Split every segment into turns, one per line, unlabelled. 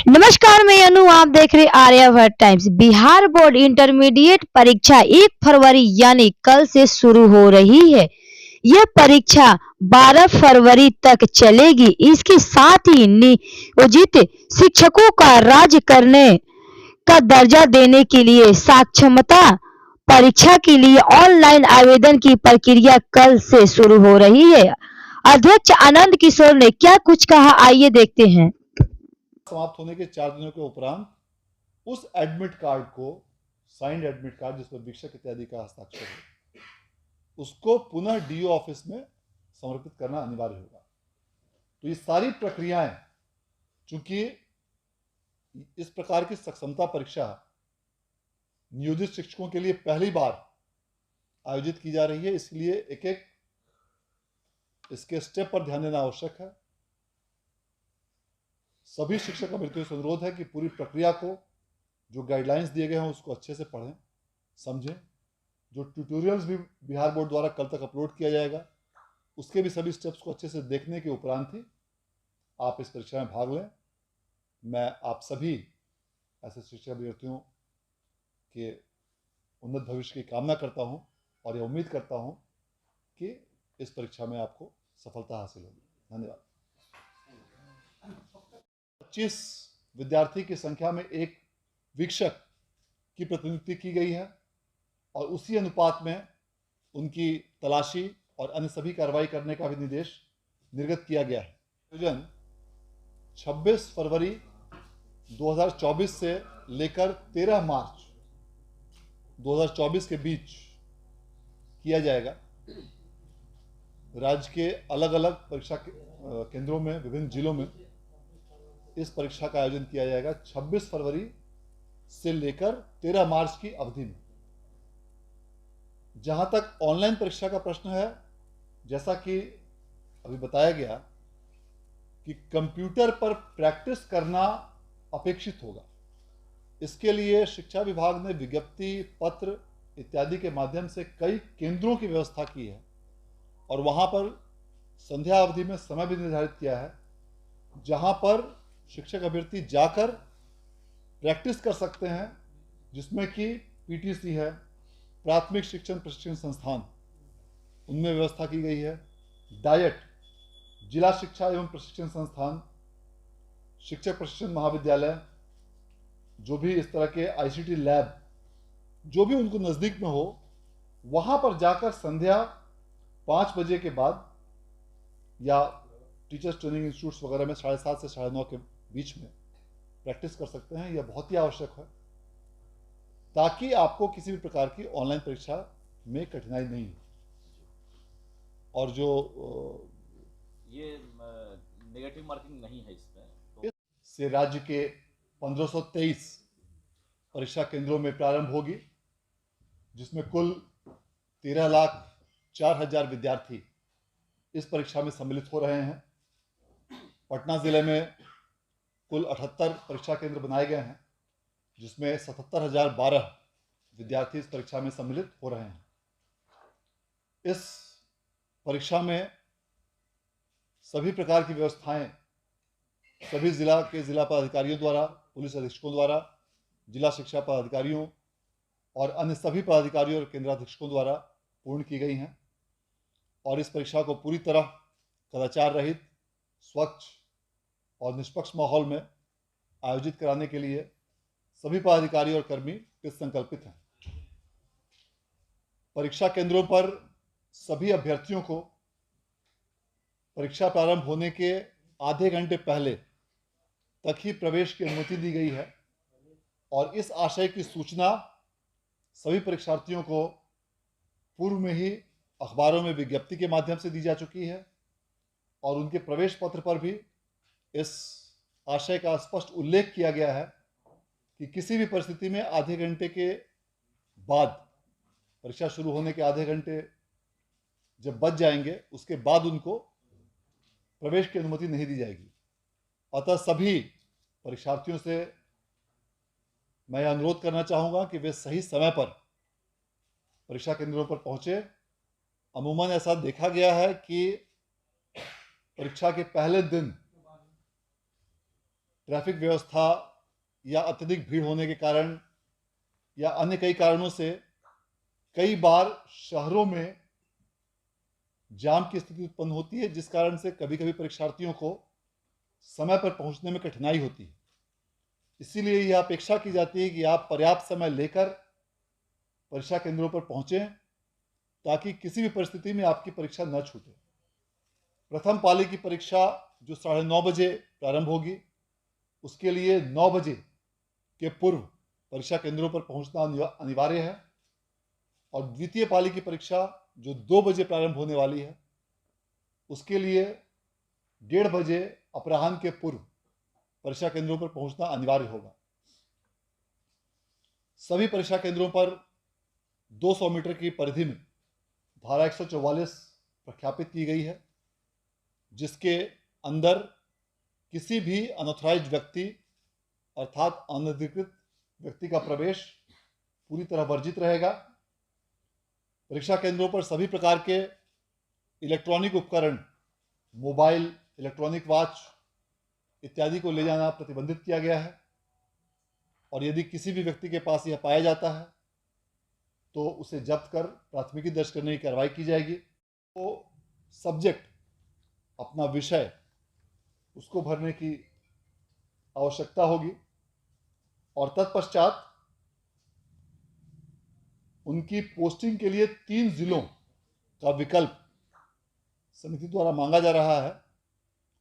नमस्कार, मैं अनु। आप देख रहे Aryabhatta times. Bihar board intermediate परीक्षा 1 फरवरी यानी कल से शुरू हो रही है। यह परीक्षा 12 फरवरी तक चलेगी। इसके साथ ही नियोजित शिक्षकों का राज्य करने का दर्जा देने के लिए साक्षरता परीक्षा के लिए ऑनलाइन आवेदन की प्रक्रिया कल से शुरू हो रही है। अध्यक्ष आनंद किशोर ने क्या कुछ कहा, आइए देखते हैं।
समाप्त होने के 4 दिनों के उपरांत उस एडमिट कार्ड को, साइंड एडमिट कार्ड जिस पर शिक्षक इत्यादि का हस्ताक्षर है, उसको पुनः डीओ ऑफिस में समर्पित करना अनिवार्य होगा। तो ये सारी प्रक्रियाएं, चूंकि इस प्रकार की सक्षमता परीक्षा नियोजित शिक्षकों के लिए पहली बार आयोजित की जा रही है, इसलिए एक एक इसके स्टेप पर ध्यान देना आवश्यक है। सभी शिक्षक अभ्यर्थियों से अनुरोध है कि पूरी प्रक्रिया को, जो गाइडलाइंस दिए गए हैं, उसको अच्छे से पढ़ें, समझें। जो ट्यूटोरियल्स भी बिहार बोर्ड द्वारा कल तक अपलोड किया जाएगा, उसके भी सभी स्टेप्स को अच्छे से देखने के उपरांत ही आप इस परीक्षा में भाग लें। मैं आप सभी ऐसे शिक्षक अभ्यर्थियों के उन्नत भविष्य की कामना करता हूं और यह उम्मीद करता हूं कि इस परीक्षा में आपको सफलता हासिल होगी। धन्यवाद। 25 विद्यार्थी की संख्या में एक वीक्षक की प्रतिनियुक्ति की गई है और उसी अनुपात में उनकी तलाशी और अन्य सभी कार्रवाई करने का भी निर्देश निर्गत किया गया है। आयोजन 26 फरवरी 2024 से लेकर 13 मार्च 2024 के बीच किया जाएगा। राज्य के अलग अलग परीक्षा केंद्रों में, विभिन्न जिलों में इस परीक्षा का आयोजन किया जाएगा 26 फरवरी से लेकर 13 मार्च की अवधि में। जहां तक ऑनलाइन परीक्षा का प्रश्न है, जैसा कि अभी बताया गया कि कंप्यूटर पर प्रैक्टिस करना अपेक्षित होगा। इसके लिए शिक्षा विभाग ने विज्ञप्ति पत्र इत्यादि के माध्यम से कई केंद्रों की व्यवस्था की है और वहां पर संध्या अवधि में समय भी निर्धारित किया है, जहां पर शिक्षक अभ्यर्थी जाकर प्रैक्टिस कर सकते हैं, जिसमें कि पीटीसी है, प्राथमिक शिक्षण प्रशिक्षण संस्थान, उनमें व्यवस्था की गई है। डायट, जिला शिक्षा एवं प्रशिक्षण संस्थान, शिक्षक प्रशिक्षण महाविद्यालय, जो भी इस तरह के आईसीटी लैब जो भी उनको नज़दीक में हो, वहां पर जाकर संध्या 5 बजे के बाद या टीचर्स ट्रेनिंग इंस्टीट्यूट्स वगैरह में 7:30 से 9:30 के बीच में प्रैक्टिस कर सकते हैं। यह बहुत ही आवश्यक है ताकि आपको किसी भी प्रकार की ऑनलाइन परीक्षा में कठिनाई नहीं हो। और जो
ये नेगेटिव मार्किंग नहीं है इसमें, तो
इससे राज्य के 1523 परीक्षा केंद्रों में प्रारंभ होगी, जिसमें कुल 13,04,000 विद्यार्थी इस परीक्षा में सम्मिलित हो रहे हैं। पटना जिले में कुल 78 परीक्षा केंद्र बनाए गए हैं, जिसमें 77,012 विद्यार्थी इस परीक्षा में सम्मिलित हो रहे हैं। इस परीक्षा में सभी प्रकार की व्यवस्थाएं सभी जिला के जिला पदाधिकारियों द्वारा, पुलिस अधीक्षकों द्वारा, जिला शिक्षा पदाधिकारियों और अन्य सभी पदाधिकारियों और केंद्राधीक्षकों द्वारा पूर्ण की गई हैं और इस परीक्षा को पूरी तरह कदाचार रहित, स्वच्छ और निष्पक्ष माहौल में आयोजित कराने के लिए सभी पदाधिकारी और कर्मी कृत संकल्पित हैं। परीक्षा केंद्रों पर सभी अभ्यर्थियों को परीक्षा प्रारंभ होने के आधे घंटे पहले तक ही प्रवेश की अनुमति दी गई है और इस आशय की सूचना सभी परीक्षार्थियों को पूर्व में ही अखबारों में विज्ञप्ति के माध्यम से दी जा चुकी है और उनके प्रवेश पत्र पर भी इस आशय का स्पष्ट उल्लेख किया गया है कि किसी भी परिस्थिति में आधे घंटे के बाद, परीक्षा शुरू होने के आधे घंटे जब बच जाएंगे, उसके बाद उनको प्रवेश की अनुमति नहीं दी जाएगी। अतः सभी परीक्षार्थियों से मैं अनुरोध करना चाहूँगा कि वे सही समय पर परीक्षा केंद्रों पर पहुँचे। अमूमन ऐसा देखा गया है कि परीक्षा के पहले दिन ट्रैफिक व्यवस्था या अत्यधिक भीड़ होने के कारण या अन्य कई कारणों से कई बार शहरों में जाम की स्थिति उत्पन्न होती है, जिस कारण से कभी कभी परीक्षार्थियों को समय पर पहुंचने में कठिनाई होती है। इसीलिए यह अपेक्षा की जाती है कि आप पर्याप्त समय लेकर परीक्षा केंद्रों पर पहुंचें, ताकि किसी भी परिस्थिति में आपकी परीक्षा न छूटे। प्रथम पाली की परीक्षा जो 9:30 बजे प्रारंभ होगी, उसके लिए 9 बजे के पूर्व परीक्षा केंद्रों पर पहुंचना अनिवार्य है। और द्वितीय पाली की परीक्षा जो 2 बजे प्रारंभ होने वाली है, उसके लिए 1:30 बजे अपराह्न के पूर्व परीक्षा केंद्रों पर पहुंचना अनिवार्य होगा। सभी परीक्षा केंद्रों पर 200 मीटर की परिधि में धारा 144 प्रख्यापित की गई है, जिसके अंदर किसी भी अनऑथराइज्ड व्यक्ति अर्थात अनधिकृत व्यक्ति का प्रवेश पूरी तरह वर्जित रहेगा। परीक्षा केंद्रों पर सभी प्रकार के इलेक्ट्रॉनिक उपकरण, मोबाइल, इलेक्ट्रॉनिक वॉच इत्यादि को ले जाना प्रतिबंधित किया गया है। और यदि किसी भी व्यक्ति के पास यह पाया जाता है तो उसे जब्त कर प्राथमिकी दर्ज करने की कार्रवाई की जाएगी। तो सब्जेक्ट, अपना विषय, उसको भरने की आवश्यकता होगी और तत्पश्चात उनकी पोस्टिंग के लिए 3 जिलों का विकल्प समिति द्वारा मांगा जा रहा है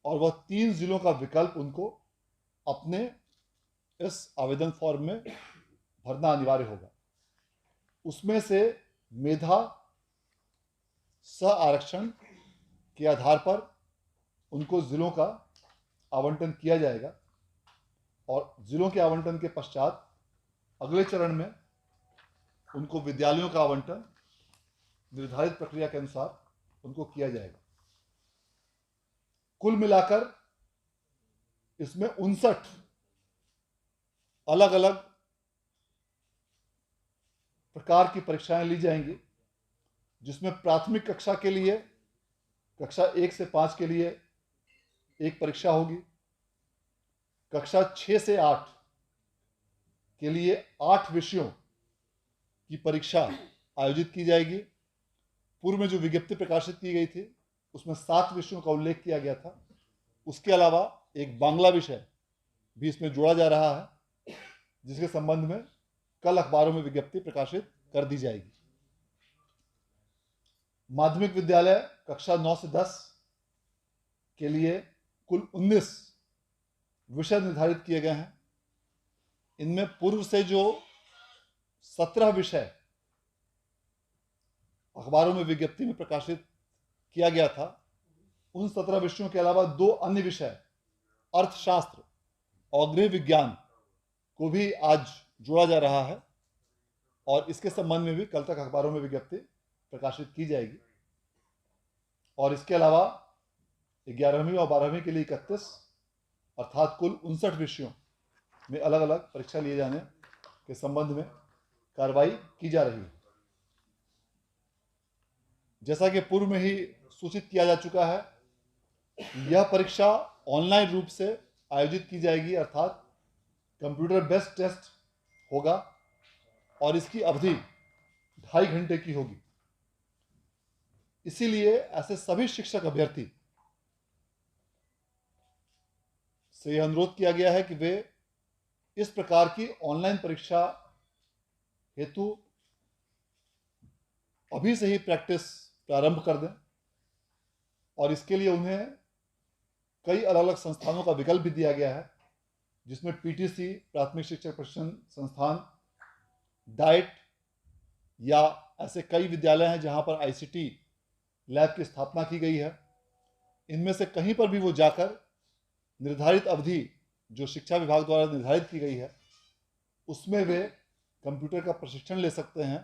और वह 3 जिलों का विकल्प उनको अपने इस आवेदन फॉर्म में भरना अनिवार्य होगा। उसमें से मेधा सह आरक्षण के आधार पर उनको जिलों का आवंटन किया जाएगा और जिलों के आवंटन के पश्चात अगले चरण में उनको विद्यालयों का आवंटन निर्धारित प्रक्रिया के अनुसार उनको किया जाएगा। कुल मिलाकर इसमें 59 अलग अलग प्रकार की परीक्षाएं ली जाएंगी, जिसमें प्राथमिक कक्षा के लिए कक्षा 1 से 5 के लिए एक परीक्षा होगी, कक्षा 6 से 8 के लिए 8 विषयों की परीक्षा आयोजित की जाएगी। पूर्व में जो विज्ञप्ति प्रकाशित की गई थी उसमें 7 विषयों का उल्लेख किया गया था। उसके अलावा एक बांग्ला विषय भी इसमें जोड़ा जा रहा है, जिसके संबंध में कल अखबारों में विज्ञप्ति प्रकाशित कर दी जाएगी। माध्यमिक विद्यालय कक्षा 9 से 10 के लिए कुल 19 विषय निर्धारित किए गए हैं। इनमें पूर्व से जो 17 विषय अखबारों में विज्ञप्ति में प्रकाशित किया गया था, उन 17 विषयों के अलावा 2 अन्य विषय अर्थशास्त्र और गृह विज्ञान को भी आज जोड़ा जा रहा है और इसके संबंध में भी कल तक अखबारों में विज्ञप्ति प्रकाशित की जाएगी। और इसके अलावा 11वीं और 12वीं के लिए 31 अर्थात कुल 59 विषयों में अलग अलग परीक्षा लिए जाने के संबंध में कार्रवाई की जा रही है। जैसा कि पूर्व में ही सूचित किया जा चुका है, यह परीक्षा ऑनलाइन रूप से आयोजित की जाएगी, अर्थात कंप्यूटर बेस्ड टेस्ट होगा और इसकी अवधि 2.5 घंटे की होगी। इसीलिए ऐसे सभी शिक्षक अभ्यर्थी से यह अनुरोध किया गया है कि वे इस प्रकार की ऑनलाइन परीक्षा हेतु अभी से ही प्रैक्टिस प्रारंभ कर दें और इसके लिए उन्हें कई अलग अलग संस्थानों का विकल्प भी दिया गया है, जिसमें पीटीसी प्राथमिक शिक्षक प्रशिक्षण संस्थान, डाइट या ऐसे कई विद्यालय हैं जहां पर आईसीटी लैब की स्थापना की गई है। इनमें से कहीं पर भी वो जाकर निर्धारित अवधि जो शिक्षा विभाग द्वारा निर्धारित की गई है उसमें वे कंप्यूटर का प्रशिक्षण ले सकते हैं,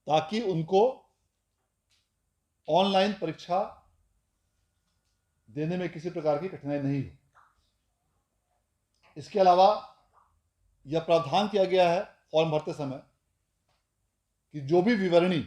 ताकि उनको ऑनलाइन परीक्षा देने में किसी प्रकार की कठिनाई नहीं हो। इसके अलावा यह प्रावधान किया गया है फॉर्म भरते समय कि जो भी विवरणी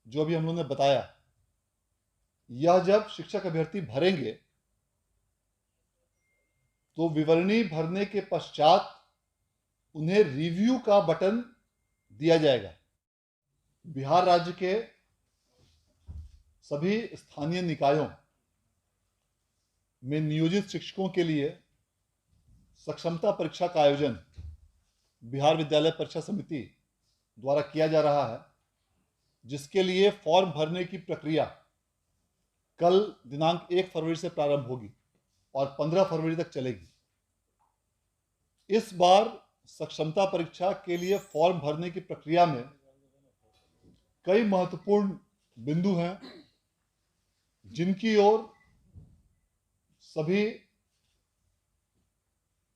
जो भी हम लोगों ने बताया, यह जब शिक्षक अभ्यर्थी भरेंगे तो विवरणी भरने के पश्चात उन्हें रिव्यू का बटन दिया जाएगा। बिहार राज्य के सभी स्थानीय निकायों में नियोजित शिक्षकों के लिए सक्षमता परीक्षा का आयोजन बिहार विद्यालय परीक्षा समिति द्वारा किया जा रहा है, जिसके लिए फॉर्म भरने की प्रक्रिया कल दिनांक 1 फरवरी से प्रारंभ होगी और 15 फरवरी तक चलेगी। इस बार सक्षमता परीक्षा के लिए फॉर्म भरने की प्रक्रिया में कई महत्वपूर्ण बिंदु हैं, जिनकी ओर सभी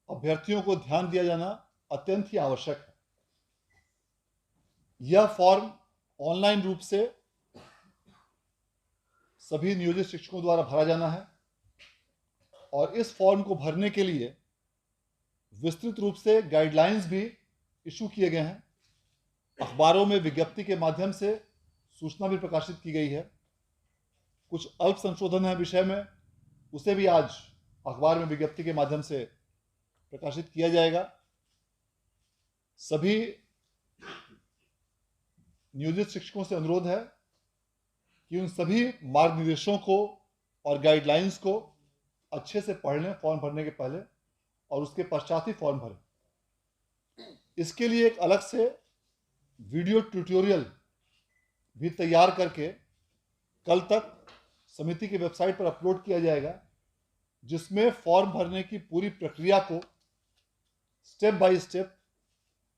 अभ्यर्थियों को ध्यान दिया जाना अत्यंत ही आवश्यक है। यह फॉर्म ऑनलाइन रूप से सभी नियोजित शिक्षकों द्वारा भरा जाना है और इस फॉर्म को भरने के लिए विस्तृत रूप से गाइडलाइंस भी इशू किए गए हैं। अखबारों में विज्ञप्ति के माध्यम से सूचना भी प्रकाशित की गई है। कुछ अल्प संशोधन है विषय में, उसे भी आज अखबार में विज्ञप्ति के माध्यम से प्रकाशित किया जाएगा। सभी नियोजित शिक्षकों से अनुरोध है कि उन सभी मार्गनिर्देशों को और गाइडलाइंस को अच्छे से पढ़ लें फॉर्म भरने के पहले और उसके पश्चात ही फॉर्म भरें। इसके लिए एक अलग से वीडियो ट्यूटोरियल भी तैयार करके कल तक समिति की वेबसाइट पर अपलोड किया जाएगा, जिसमें फॉर्म भरने की पूरी प्रक्रिया को स्टेप बाय स्टेप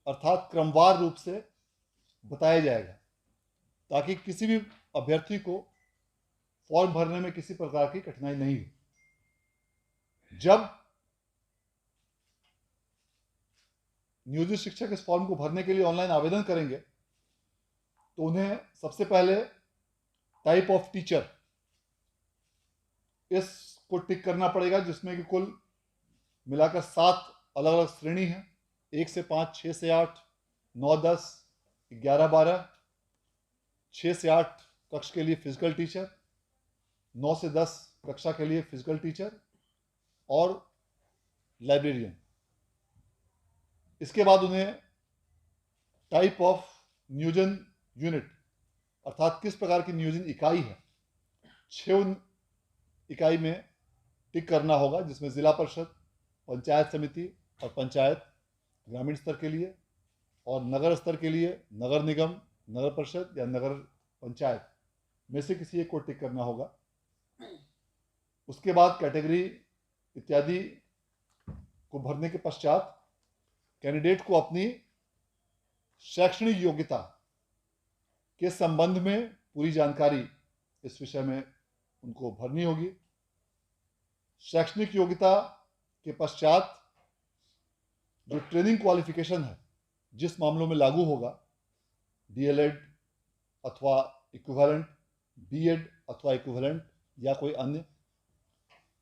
अर्थात क्रमवार रूप से बताया जाएगा, ताकि किसी भी अभ्यर्थी को फॉर्म भरने में किसी प्रकार की कठिनाई नहीं हो। जब नियोजित शिक्षक इस फॉर्म को भरने के लिए ऑनलाइन आवेदन करेंगे तो उन्हें सबसे पहले टाइप ऑफ टीचर इसको टिक करना पड़ेगा, जिसमें कि कुल मिलाकर 7 अलग अलग श्रेणी हैं। 1 से 5, 6 से 8, 9, 10, 11, 12, 6 से 8 कक्ष के लिए फिजिकल टीचर, 9 से 10 कक्षा के लिए फिजिकल टीचर और लाइब्रेरियन। इसके बाद उन्हें टाइप ऑफ नियोजन यूनिट अर्थात किस प्रकार की नियोजन इकाई है 6 इकाई में टिक करना होगा, जिसमें जिला परिषद, पंचायत समिति और पंचायत ग्रामीण स्तर के लिए और नगर स्तर के लिए नगर निगम, नगर परिषद या नगर पंचायत में से किसी एक को टिक करना होगा। उसके बाद कैटेगरी इत्यादि को भरने के पश्चात कैंडिडेट को अपनी शैक्षणिक योग्यता के संबंध में पूरी जानकारी इस विषय में उनको भरनी होगी। शैक्षणिक योग्यता के पश्चात जो ट्रेनिंग क्वालिफिकेशन है जिस मामलों में लागू होगा, डीएलएड अथवा इक्विवेलेंट, बीएड अथवा इक्विवेलेंट या कोई अन्य,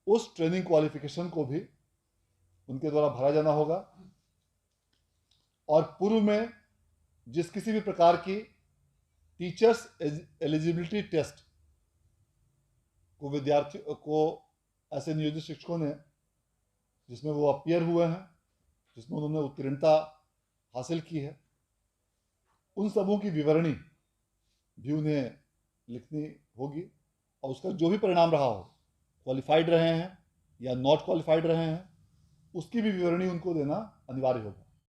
उस ट्रेनिंग क्वालिफिकेशन को भी उनके द्वारा भरा जाना होगा। और पूर्व में जिस किसी भी प्रकार की टीचर्स एलिजिबिलिटी टेस्ट को विद्यार्थियों को ऐसे नियोजित शिक्षकों ने जिसमें वो अपीयर हुए हैं, जिसमें उन्होंने उत्तीर्णता हासिल की है, उन सबों की विवरणी भी उन्हें लिखनी होगी और उसका जो भी परिणाम रहा हो, क्वालिफाइड रहे हैं या नॉट क्वालिफाइड रहे हैं, उसकी भी विवरणी उनको देना अनिवार्य होगा।